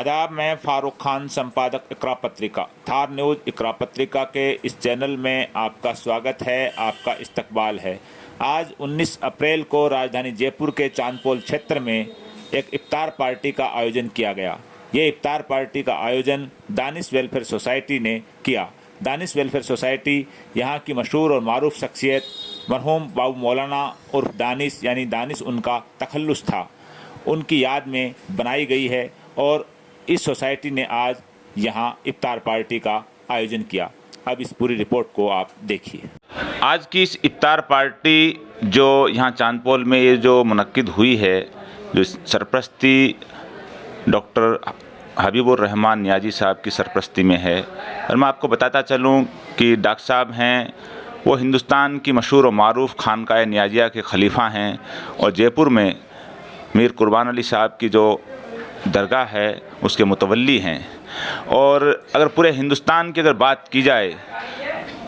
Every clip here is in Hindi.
आदाब, मैं फारूक खान, संपादक इकरा पत्रिका। थार न्यूज़ इकरा पत्रिका के इस चैनल में आपका स्वागत है, आपका इस्तकबाल है। आज 19 अप्रैल को राजधानी जयपुर के चांदपोल क्षेत्र में एक इफ्तार पार्टी का आयोजन किया गया। ये इफ्तार पार्टी का आयोजन दानिश वेलफेयर सोसाइटी ने किया। दानिश वेलफेयर सोसाइटी यहाँ की मशहूर और मारूफ शख्सियत मरहूम बाबू मौलाना उर्फ दानिश यानी दानिश उनका तखल्लुस था, उनकी याद में बनाई गई है और इस सोसाइटी ने आज यहाँ इफ्तार पार्टी का आयोजन किया। अब इस पूरी रिपोर्ट को आप देखिए। आज की इस इफ्तार पार्टी जो यहाँ चांदपोल में ये जो मुनक्किद हुई है, जो सरपरस्ती डॉक्टर हबीबुर रहमान नियाजी साहब की सरपरस्ती में है, और मैं आपको बताता चलूँ कि डॉक्टर साहब हैं वो हिंदुस्तान की मशहूर और मारूफ खानकाए नियाजिया के खलीफा हैं और जयपुर में मीर कुर्बान अली साहब की जो दरगाह है उसके मुतवल्ली हैं। और अगर पूरे हिंदुस्तान की अगर बात की जाए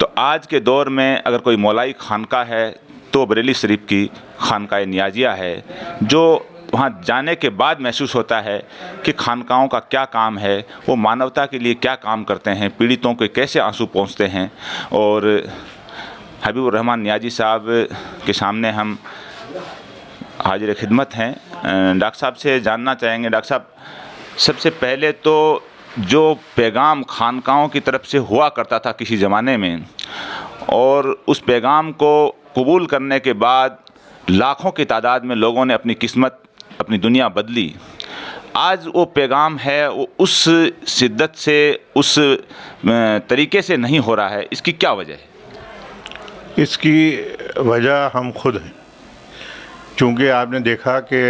तो आज के दौर में अगर कोई मौलाई खानका है तो बरेली शरीफ की खानकाए नियाजिया है, जो वहाँ जाने के बाद महसूस होता है कि खानकाओं का क्या काम है, वो मानवता के लिए क्या काम करते हैं, पीड़ितों के कैसे आंसू पहुँचते हैं। और हबीबुर रहमान नियाजी साहब के सामने हम हाजिर खिदमत हैं। डॉक्टर साहब से जानना चाहेंगे, डॉक्टर साहब सबसे पहले तो जो पैगाम खानकाओं की तरफ से हुआ करता था किसी ज़माने में, और उस पैगाम को कबूल करने के बाद लाखों की तादाद में लोगों ने अपनी किस्मत, अपनी दुनिया बदली, आज वो पैगाम है वो उस शिद्दत से, उस तरीके से नहीं हो रहा है। इसकी क्या वजह है? इसकी वजह हम खुद हैं। चूँकि आपने देखा कि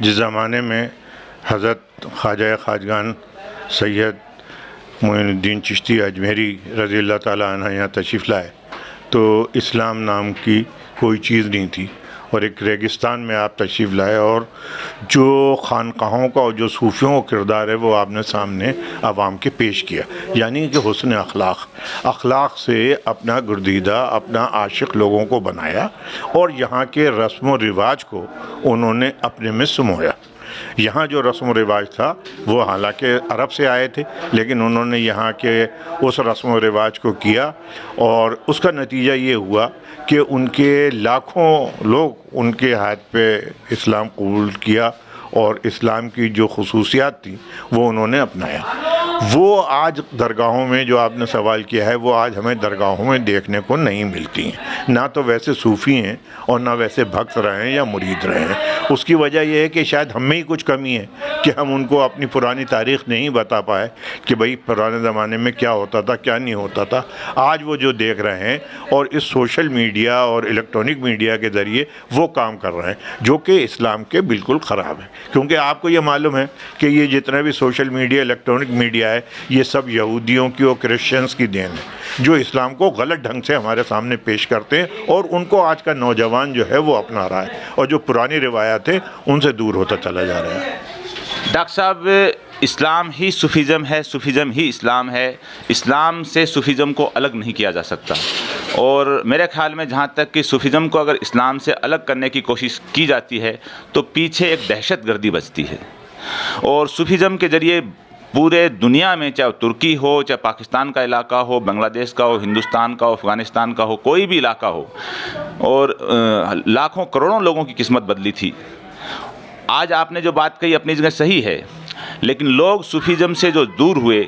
जिस ज़माने में हज़रत ख्वाजा खाजगान सैयद मोइनुद्दीन चिश्ती अजमेरी रज़ी अल्लाह ताला अन्हु यहाँ तशरीफ़ लाए तो इस्लाम नाम की कोई चीज़ नहीं थी, और एक रेगिस्तान में आप तशरीफ़ लाए और जो खानकाहों का और जो सूफ़ियों का किरदार है वो आपने सामने आवाम के पेश किया। यानी कि हुस्न अखलाक से अपना गुर्दीदा, अपना आशिक लोगों को बनाया और यहाँ के रस्म व रिवाज को उन्होंने अपने में समोया। यहाँ जो रस्म व रिवाज था वो हालांकि अरब से आए थे, लेकिन उन्होंने यहाँ के उस रस्म व रिवाज को किया और उसका नतीजा ये हुआ कि उनके लाखों लोग उनके हाथ पे इस्लाम कबूल किया और इस्लाम की जो खुसूसियात थी वो उन्होंने अपनाया। वो आज दरगाहों में, जो आपने सवाल किया है, वो आज हमें दरगाहों में देखने को नहीं मिलती हैं। ना तो वैसे सूफ़ी हैं और ना वैसे भक्त रहे हैं या मुरीद रहे हैं। उसकी वजह यह है कि शायद हम में ही कुछ कमी है कि हम उनको अपनी पुरानी तारीख़ नहीं बता पाए कि भाई पुराने ज़माने में क्या होता था, क्या नहीं होता था। आज वो जो देख रहे हैं और इस सोशल मीडिया और इलेक्ट्रॉनिक मीडिया के ज़रिए वो काम कर रहे हैं, जो कि इस्लाम के बिल्कुल ख़राब है। क्योंकि आपको ये मालूम है कि ये जितना भी सोशल मीडिया, इलेक्ट्रॉनिक मीडिया है, ये सब यहूदियों की और क्रिश्चियंस की देन है, जो इस्लाम को गलत ढंग से हमारे सामने पेश करते हैं और उनको आज का नौजवान जो है वो अपना रहा है और जो पुरानी रिवायात है उनसे दूर होता चला जा रहा है। डॉक्टर साहब, इस्लाम ही सूफीज़म है, सूफीज़म ही इस्लाम है। इस्लाम से सूफीज़म को अलग नहीं किया जा सकता, और मेरे ख्याल में जहाँ तक कि सूफीज़म को अगर इस्लाम से अलग करने की कोशिश की जाती है तो पीछे एक दहशतगर्दी बचती है। और सूफीज़म के ज़रिए पूरे दुनिया में, चाहे तुर्की हो, चाहे पाकिस्तान का इलाका हो, बांग्लादेश का हो, हिंदुस्तान का हो, अफ़गानिस्तान का हो, कोई भी इलाका हो, और लाखों करोड़ों लोगों की किस्मत बदली थी। आज आपने जो बात कही अपनी जगह सही है, लेकिन लोग सूफीज़म से जो दूर हुए,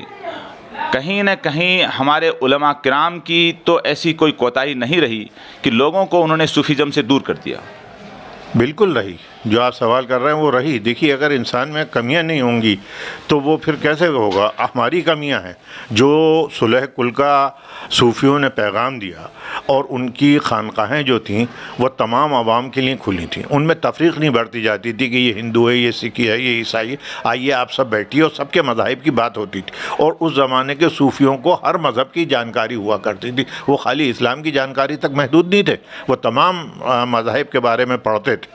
कहीं न कहीं हमारे उलमा किराम की तो ऐसी कोई कोताही नहीं रही कि लोगों को उन्होंने सूफीज़म से दूर कर दिया। बिल्कुल रही, जो आप सवाल कर रहे हैं वो रही। देखिए, अगर इंसान में कमियां नहीं होंगी तो वो फिर कैसे होगा? हमारी कमियां हैं। जो सुलह कुल का सूफियों ने पैगाम दिया और उनकी खानकाहें जो थीं वो तमाम आवाम के लिए खुली थीं, उनमें तफरीक़ नहीं बढ़ती जाती थी कि ये हिंदू है, ये सिखी है, ये ईसाई है, आइए आप सब बैठिए, और सबके मज़ाहिब की बात होती थी। और उस ज़माने के सूफियों को हर मज़हब की जानकारी हुआ करती थी। वो खाली इस्लाम की जानकारी तक महदूद नहीं थे, वो तमाम मज़ाहिब के बारे में पढ़ते थे।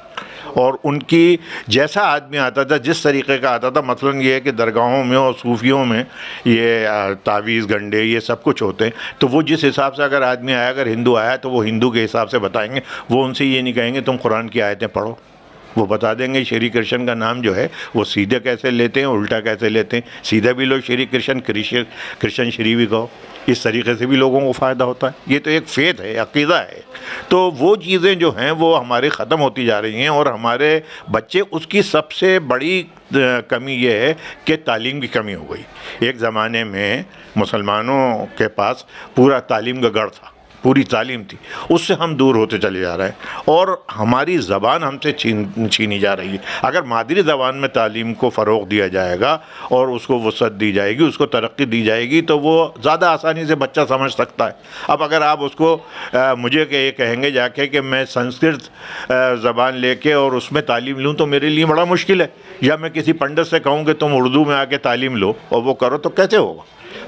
और उनकी जैसा आदमी आता था, जिस तरीक़े का आता था, मसलन ये है कि दरगाहों में और सूफियों में ये तावीज़ गंडे ये सब कुछ होते हैं, तो वो जिस हिसाब से अगर आदमी आया, अगर हिंदू आया तो वो हिंदू के हिसाब से बताएंगे। वो उनसे ये नहीं कहेंगे तुम कुरान की आयतें पढ़ो, वो बता देंगे श्री कृष्ण का नाम जो है वो सीधे कैसे लेते हैं, उल्टा कैसे लेते हैं। सीधे भी लो श्री कृष्ण, कृष्ण श्री भी कहो, इस तरीके से भी लोगों को फ़ायदा होता है। ये तो एक फ़ेथ है, अक़ीदा है। तो वो चीज़ें जो हैं वो हमारी ख़त्म होती जा रही हैं और हमारे बच्चे, उसकी सबसे बड़ी कमी ये है कि तालीम की कमी हो गई। एक ज़माने में मुसलमानों के पास पूरा तालीम का गढ़ था, पूरी तालीम थी, उससे हम दूर होते चले जा रहे हैं और हमारी ज़बान हमसे छीनी जा रही है। अगर मादरी ज़बान में तालीम को फ़रोग़ दिया जाएगा और उसको वसअत दी जाएगी, उसको तरक्की दी जाएगी, तो वो ज़्यादा आसानी से बच्चा समझ सकता है। अब अगर आप उसको मुझे ये कहेंगे जाके कि मैं संस्कृत ज़बान लेके और उसमें तालीम लूँ तो मेरे लिए बड़ा मुश्किल है, या मैं किसी पंडित से कहूँ कि तुम उर्दू में आके तालीम लो और वो करो, तो कैसे होगा?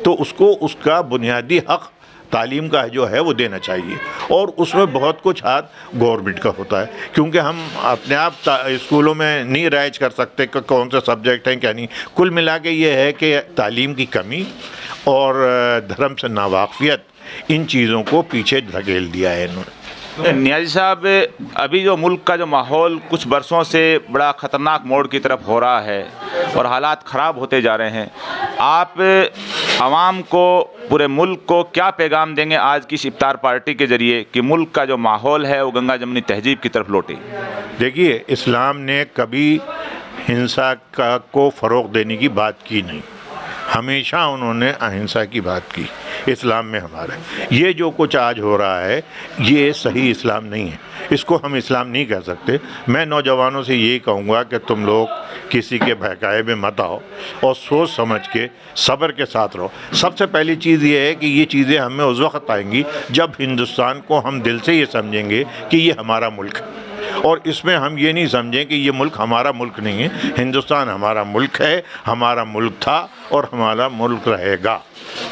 तो उसको उसका बुनियादी हक़ तालीम का जो है वो देना चाहिए और उसमें बहुत कुछ हाथ गवर्नमेंट का होता है, क्योंकि हम अपने आप स्कूलों में नहीं राइज कर सकते कि कौन से सब्जेक्ट हैं क्या नहीं। कुल मिला के ये है कि तालीम की कमी और धर्म से नावाक़ियत, इन चीज़ों को पीछे धकेल दिया है इन्होंने। नियाज़ी साहब, अभी जो मुल्क का जो माहौल कुछ बरसों से बड़ा ख़तरनाक मोड़ की तरफ हो रहा है और हालात ख़राब होते जा रहे हैं, आप आवाम को, पूरे मुल्क को क्या पैगाम देंगे आज की इस इफ्तार पार्टी के ज़रिए कि मुल्क का जो माहौल है वो गंगा जमनी तहजीब की तरफ लौटे? देखिए, इस्लाम ने कभी हिंसा को फ़रोग़ देने की बात की नहीं, हमेशा उन्होंने अहिंसा की बात की। इस्लाम में हमारा ये जो कुछ आज हो रहा है ये सही इस्लाम नहीं है, इसको हम इस्लाम नहीं कह सकते। मैं नौजवानों से यही कहूँगा कि तुम लोग किसी के बहकावे में मत आओ और सोच समझ के सब्र के साथ रहो। सबसे पहली चीज़ ये है कि ये चीज़ें हमें उस वक्त आएंगी जब हिंदुस्तान को हम दिल से ये समझेंगे कि ये हमारा मुल्क है और इसमें हम ये नहीं समझें कि ये मुल्क हमारा मुल्क नहीं है। हिंदुस्तान हमारा मुल्क है, हमारा मुल्क था और हमारा मुल्क रहेगा।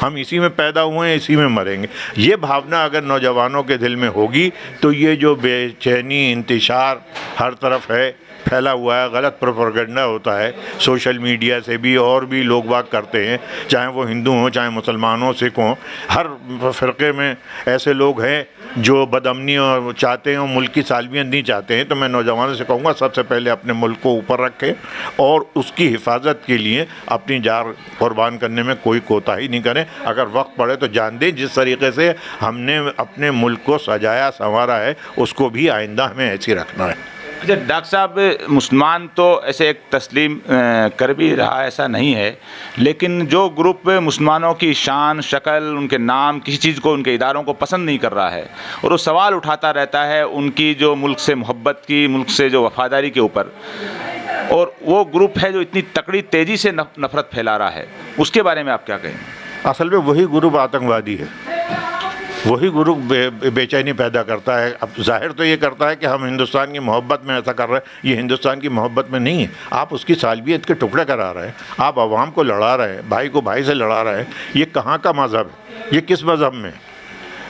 हम इसी में पैदा हुए हैं, इसी में मरेंगे। ये भावना अगर नौजवानों के दिल में होगी तो ये जो बेचैनी, इंतशार हर तरफ है, फैला हुआ है, गलत प्रोपेगेंडा होता है सोशल मीडिया से भी, और भी लोग बाग करते हैं, चाहे वो हिंदू हों, चाहे मुसलमान हों, सिख हों, हर फ़िरक़े में ऐसे लोग हैं जो बदअमनी चाहते हैं और मुल्क की सालमियत नहीं चाहते हैं। तो मैं नौजवानों से कहूँगा सबसे पहले अपने मुल्क को ऊपर रखें और उसकी हिफाजत के लिए अपनी जान कुर्बान करने में कोई कोताही नहीं करें। अगर वक्त पड़े तो जान दें। जिस तरीके से हमने अपने मुल्क को सजाया संवारा है उसको भी आइंदा हमें ऐसे रखना है। अच्छा डॉक्टर साहब, मुसलमान तो ऐसे एक तस्लीम कर भी रहा, ऐसा नहीं है, लेकिन जो ग्रुप मुसलमानों की शान, शक्ल, उनके नाम, किसी चीज़ को, उनके इदारों को पसंद नहीं कर रहा है और वो सवाल उठाता रहता है उनकी जो मुल्क से मोहब्बत की, मुल्क से जो वफ़ादारी के ऊपर, और वो ग्रुप है जो इतनी तकड़ी तेज़ी से नफ़रत फैला रहा है, उसके बारे में आप क्या कहेंगे? असल में वही ग्रुप आतंकवादी है, वही ग्रुप बेचैनी पैदा करता है। अब जाहिर तो ये करता है कि हम हिंदुस्तान की मोहब्बत में ऐसा कर रहे हैं, ये हिंदुस्तान की मोहब्बत में नहीं है। आप उसकी सालबियत के टुकड़े करा रहे हैं, आप आवाम को लड़ा रहे हैं, भाई को भाई से लड़ा रहे हैं। ये कहाँ का मज़हब है? ये किस मज़हब में?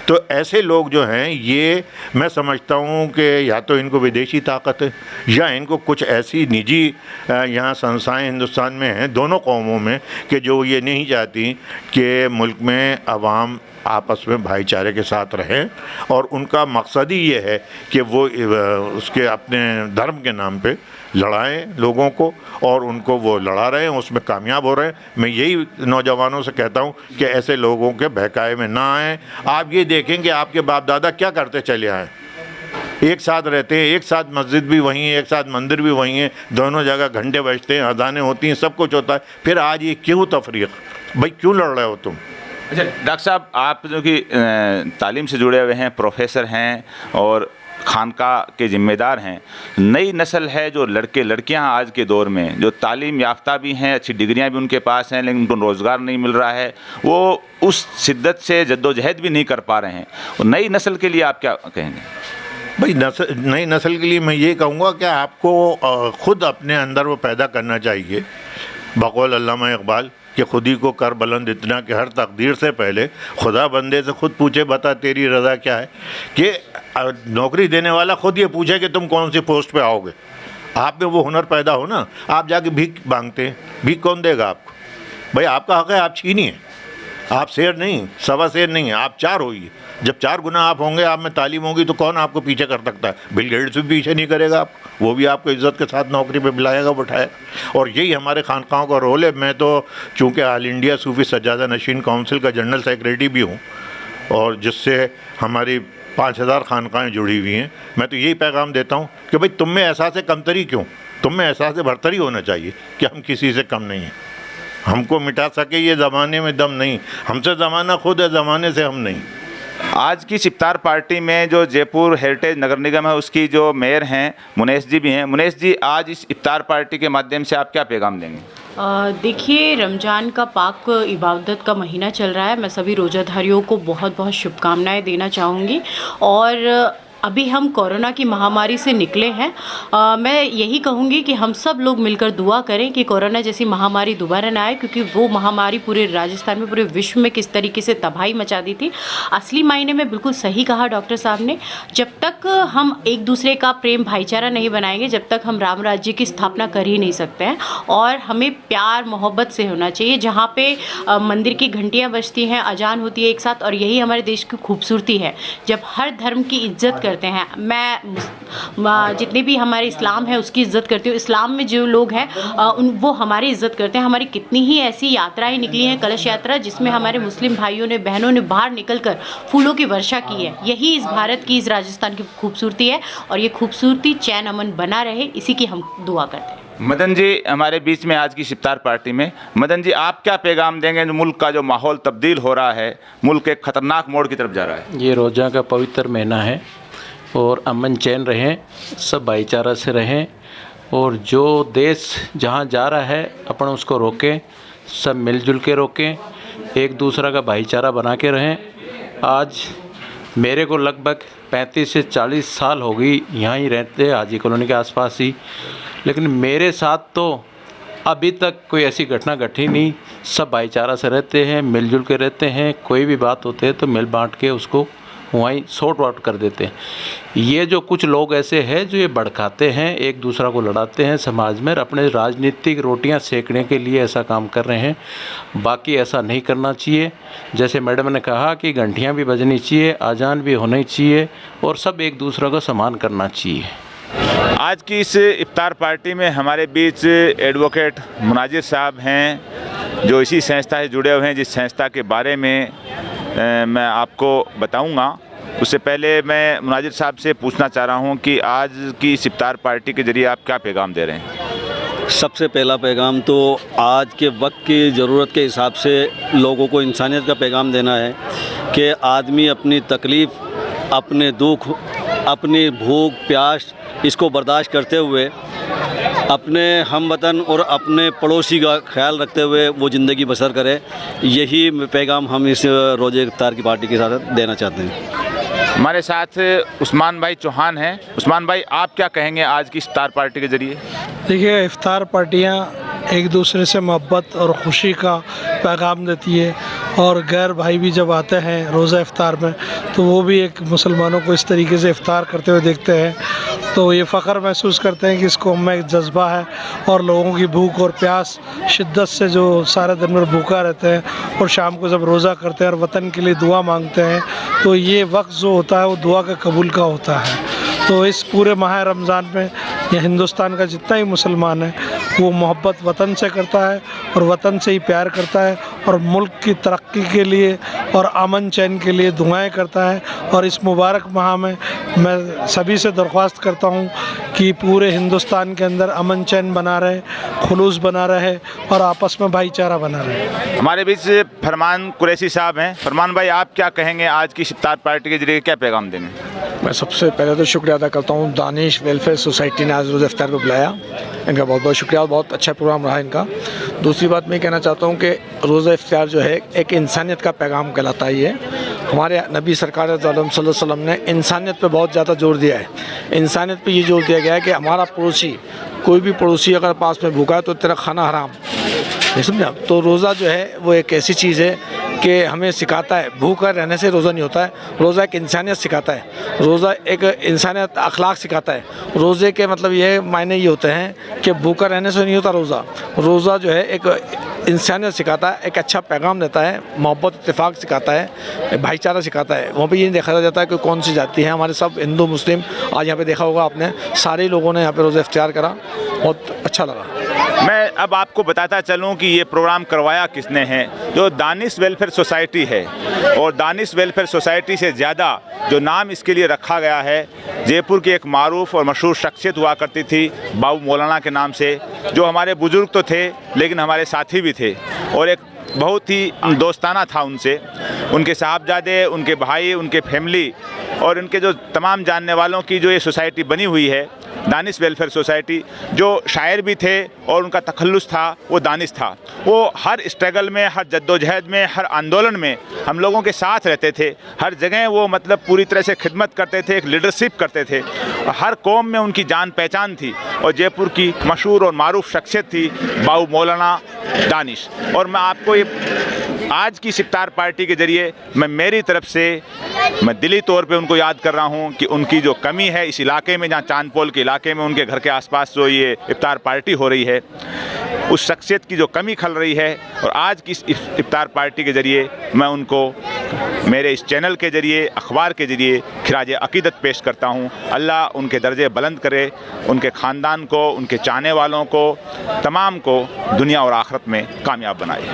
तो ऐसे लोग जो हैं, ये मैं समझता हूँ कि या तो इनको विदेशी ताकत है या इनको कुछ ऐसी निजी यहाँ संस्थाएं हिंदुस्तान में हैं, दोनों कौमों में, कि जो ये नहीं चाहती कि मुल्क में आवाम आपस में भाईचारे के साथ रहें और उनका मकसद ही ये है कि वो उसके अपने धर्म के नाम पे लड़ाएं लोगों को और उनको वो लड़ा रहे हैं, उसमें कामयाब हो रहे हैं। मैं यही नौजवानों से कहता हूं कि ऐसे लोगों के बहकावे में ना आएँ। आप ये देखें कि आपके बाप दादा क्या करते चले आए, एक साथ रहते हैं, एक साथ मस्जिद भी वहीं है, एक साथ मंदिर भी वहीं है, दोनों जगह घंटे बजते हैं, अजानें होती हैं, सब कुछ होता है। फिर आज ये क्यों तफरीक? भाई क्यों लड़ रहे हो तुम? अच्छा डॉक्टर साहब, आप जो कि तालीम से जुड़े हुए हैं, प्रोफेसर हैं और खानका के ज़िम्मेदार हैं, नई नस्ल है जो लड़के लड़कियां आज के दौर में जो तालीम याफ्ता भी हैं, अच्छी डिग्रियां भी उनके पास हैं, लेकिन उनको रोज़गार नहीं मिल रहा है, वो उस शिद्दत से जद्दोजहद भी नहीं कर पा रहे हैं, और नई नस्ल के लिए आप क्या कहेंगे? भाई नई नस्ल के लिए मैं ये कहूँगा कि आपको ख़ुद अपने अंदर वो पैदा करना चाहिए। बक़ौल अल्लामा इक़बाल कि खुद ही को कर बुलंद इतना कि हर तकदीर से पहले खुदा बंदे से खुद पूछे बता तेरी रज़ा क्या है। कि नौकरी देने वाला खुद ये पूछे कि तुम कौन सी पोस्ट पे आओगे। आप में वो हुनर पैदा हो ना। आप जाके भीख मांगते हैं, भीख कौन देगा आपको? भाई आपका हक़ है, आप छीनिए। आप शेर नहीं, सवा शेर नहीं, आप 4 होइए। जब 4 गुना आप होंगे, आप में तालीम होगी, तो कौन आपको पीछे कर सकता है? बिल गेट्स भी पीछे नहीं करेगा आप, वो भी आपको इज़्ज़त के साथ नौकरी पे बुलाएगा, बैठाएगा। और यही हमारे खानकाहों का रोल है। मैं तो चूँकि ऑल इंडिया सूफी सज्जादा नशीन काउंसिल का जनरल सेक्रेटरी भी हूँ, और जिससे हमारी 5000 खानकाहें जुड़ी हुई हैं, मैं तो यही पैगाम देता हूँ कि भाई तुम में एहसास कमतरी क्यों? तुम में एहसास बरतरी होना चाहिए कि हम किसी से कम नहीं हैं। हमको मिटा सके ये ज़माने में दम नहीं, हमसे ज़माना खुद है, ज़माने से हम नहीं। आज की इफ्तार पार्टी में जो जयपुर हेरिटेज नगर निगम है उसकी जो मेयर हैं मुनेश जी भी हैं। मुनेश जी, आज इस इफ्तार पार्टी के माध्यम से आप क्या पैगाम देंगे? देखिए, रमज़ान का पाक इबादत का महीना चल रहा है। मैं सभी रोज़ाधारियों को बहुत बहुत शुभकामनाएं देना चाहूँगी। और अभी हम कोरोना की महामारी से निकले हैं। मैं यही कहूँगी कि हम सब लोग मिलकर दुआ करें कि कोरोना जैसी महामारी दोबारा ना आए, क्योंकि वो महामारी पूरे राजस्थान में, पूरे विश्व में किस तरीके से तबाही मचा दी थी। असली मायने में बिल्कुल सही कहा डॉक्टर साहब ने, जब तक हम एक दूसरे का प्रेम भाईचारा नहीं बनाएंगे, जब तक हम राम राज्य की स्थापना कर ही नहीं सकते हैं। और हमें प्यार मोहब्बत से होना चाहिए। जहाँ पे मंदिर की घंटियाँ बजती हैं, अजान होती है एक साथ, और यही हमारे देश की खूबसूरती है, जब हर धर्म की इज्जत करते हैं। मैं जितने भी हमारे इस्लाम है उसकी इज़्ज़त करती हूँ। इस्लाम में जो लोग हैं वो हमारी इज़्ज़त करते हैं। हमारी कितनी ही ऐसी यात्राएं निकली हैं, कलश यात्रा, जिसमें हमारे मुस्लिम भाइयों ने, बहनों ने बाहर निकलकर फूलों की वर्षा की है। यही इस भारत की, इस राजस्थान की खूबसूरती है, और ये खूबसूरती चैन अमन बना रहे, इसी की हम दुआ करते हैं। मदन जी हमारे बीच में आज की इफ्तार पार्टी में, मदन जी आप क्या पैगाम देंगे? जो मुल्क का जो माहौल तब्दील हो रहा है, मुल्क एक ख़तरनाक मोड़ की तरफ जा रहा है। ये रोज़ा का पवित्र महीना है, और अमन चैन रहें, सब भाईचारा से रहें, और जो देश जहाँ जा रहा है अपन उसको रोकें, सब मिलजुल के रोकें, एक दूसरा का भाईचारा बना के रहें। आज मेरे को लगभग 35 से 40 साल हो गई यहाँ ही रहते, हाजी कॉलोनी के आसपास ही, लेकिन मेरे साथ तो अभी तक कोई ऐसी घटना घटी नहीं। सब भाईचारा से रहते हैं, मिलजुल के रहते हैं। कोई भी बात होते है तो मिल बांट के उसको वहीं सॉर्ट आउट कर देते हैं। ये जो कुछ लोग ऐसे हैं जो ये भड़काते हैं, एक दूसरा को लड़ाते हैं समाज में, अपने राजनीतिक रोटियां सेकने के लिए ऐसा काम कर रहे हैं। बाकी ऐसा नहीं करना चाहिए। जैसे मैडम ने कहा कि घंटियां भी बजनी चाहिए, अजान भी होनी चाहिए, और सब एक दूसरे को सम्मान करना चाहिए। आज की इस इफ्तार पार्टी में हमारे बीच एडवोकेट मुनाजिर साहब हैं, जो इसी संस्था से जुड़े हुए हैं, जिस संस्था के बारे में मैं आपको बताऊंगा। उससे पहले मैं मुनाजिर साहब से पूछना चाह रहा हूं कि आज की इस इफ्तार पार्टी के ज़रिए आप क्या पैगाम दे रहे हैं? सबसे पहला पैगाम तो आज के वक्त की ज़रूरत के हिसाब से लोगों को इंसानियत का पैगाम देना है कि आदमी अपनी तकलीफ़, अपने दुख, अपनी भूख प्यास, इसको बर्दाश्त करते हुए अपने हमवतन और अपने पड़ोसी का ख्याल रखते हुए वो ज़िंदगी बसर करे। यही पैगाम हम इस रोज़े इफ्तार की पार्टी के साथ देना चाहते हैं। हमारे साथ उस्मान भाई चौहान हैं। उस्मान भाई, आप क्या कहेंगे आज की इफ्तार पार्टी के ज़रिए? देखिए, इफ्तार पार्टियाँ एक दूसरे से मोहब्बत और ख़ुशी का पैगाम देती है, और गैर भाई भी जब आते हैं रोज़ा इफ्तार में तो वो भी एक मुसलमानों को इस तरीके से इफ्तार करते हुए देखते हैं, तो ये फ़ख्र महसूस करते हैं कि इस कौम में एक जज्बा है, और लोगों की भूख और प्यास शिद्दत से जो सारे दिन भर भूखा रहते हैं और शाम को जब रोज़ा करते हैं और वतन के लिए दुआ मांगते हैं, तो ये वक्त जो होता है वो दुआ का कबूल का होता है। तो इस पूरे माह रमज़ान में यह हिंदुस्तान का जितना ही मुसलमान है वो मोहब्बत वतन से करता है, और वतन से ही प्यार करता है, और मुल्क की तरक्की के लिए और अमन चैन के लिए दुआएं करता है। और इस मुबारक माह में मैं सभी से दरख्वास्त करता हूँ कि पूरे हिंदुस्तान के अंदर अमन चैन बना रहे, खुलूस बना रहे, और आपस में भाईचारा बना रहे। हमारे बीच फरमान कुरैशी साहब हैं। फरमान भाई, आप क्या कहेंगे? आज की इफ्तार पार्टी के जरिए क्या पैगाम देंगे? मैं सबसे पहले तो शुक्रिया अदा करता हूँ दानिश वेलफेयर सोसाइटी ने आज रोज़ा इफ्तार को बुलाया, इनका बहुत बहुत शुक्रिया, बहुत अच्छा प्रोग्राम रहा इनका। दूसरी बात मैं कहना चाहता हूँ कि रोज़ा इफ्तार जो है एक इंसानियत का पैगाम कहलाता ही है। हमारे नबी सरकार सल्लल्लाहु अलैहि वसल्लम ने इंसानियत पे बहुत ज़्यादा जोर दिया है। इंसानियत पे ये जोर दिया गया है कि हमारा पड़ोसी, कोई भी पड़ोसी अगर पास में भूखा है तो तेरा खाना हराम, नहीं समझा? तो रोज़ा जो है वो एक ऐसी चीज़ है कि हमें सिखाता है भूखा रहने से रोज़ा नहीं होता है। रोज़ा एक इंसानियत सिखाता है, रोज़ा एक इंसानियत अखलाक सिखाता है। रोज़े के मतलब ये मायने ये होते हैं कि भूखा रहने से नहीं होता रोज़ा। रोज़ा जो है एक इंसानियत सिखाता है, एक अच्छा पैगाम देता है, मोहब्बत इत्तेफाक सिखाता है, भाईचारा सिखाता है। वहाँ पे ये नहीं देखा जाता है कि कौन सी जाति है, हमारे सब हिंदू मुस्लिम। आज यहाँ पे देखा होगा आपने, सारे लोगों ने यहाँ पे रोज़ा इफ्तियार करा, बहुत अच्छा लगा। मैं अब आपको बताता चलूं कि ये प्रोग्राम करवाया किसने है। जो दानिश वेलफेयर सोसाइटी है, और दानिश वेलफेयर सोसाइटी से ज़्यादा जो नाम इसके लिए रखा गया है, जयपुर की एक मारूफ और मशहूर शख्सियत हुआ करती थी बाबू मौलाना के नाम से, जो हमारे बुज़ुर्ग तो थे लेकिन हमारे साथी भी थे, और एक बहुत ही दोस्ताना था उनसे। उनके साहबजादे, उनके भाई, उनके फैमिली और उनके जो तमाम जानने वालों की जो ये सोसाइटी बनी हुई है दानिश वेलफेयर सोसाइटी, जो शायर भी थे और उनका तखल्लुस था वो दानिश था। वो हर स्ट्रगल में, हर जद्दोजहद में, हर आंदोलन में हम लोगों के साथ रहते थे। हर जगह वो मतलब पूरी तरह से खिदमत करते थे, एक लीडरशिप करते थे। हर कौम में उनकी जान पहचान थी, और जयपुर की मशहूर और मारूफ शख्सियत थी बाबू मौलाना दानिश। और मैं आपको ये आज की इफ्तार पार्टी के ज़रिए मैं मेरी तरफ से मैं दिली तौर पे उनको याद कर रहा हूँ कि उनकी जो कमी है इस इलाके में, जहाँ चांदपोल के इलाके में उनके घर के आसपास जो ये इफ्तार पार्टी हो रही है, उस शख्सियत की जो कमी खल रही है। और आज की इस इफ्तार पार्टी के ज़रिए मैं उनको मेरे इस चैनल के ज़रिए, अखबार के ज़रिए खिराज अक़ीदत पेश करता हूँ। अल्लाह उनके दर्जे बुलंद करे, उनके ख़ानदान को, उनके चाहने वालों को, तमाम को दुनिया और आखिरत में कामयाब बनाए।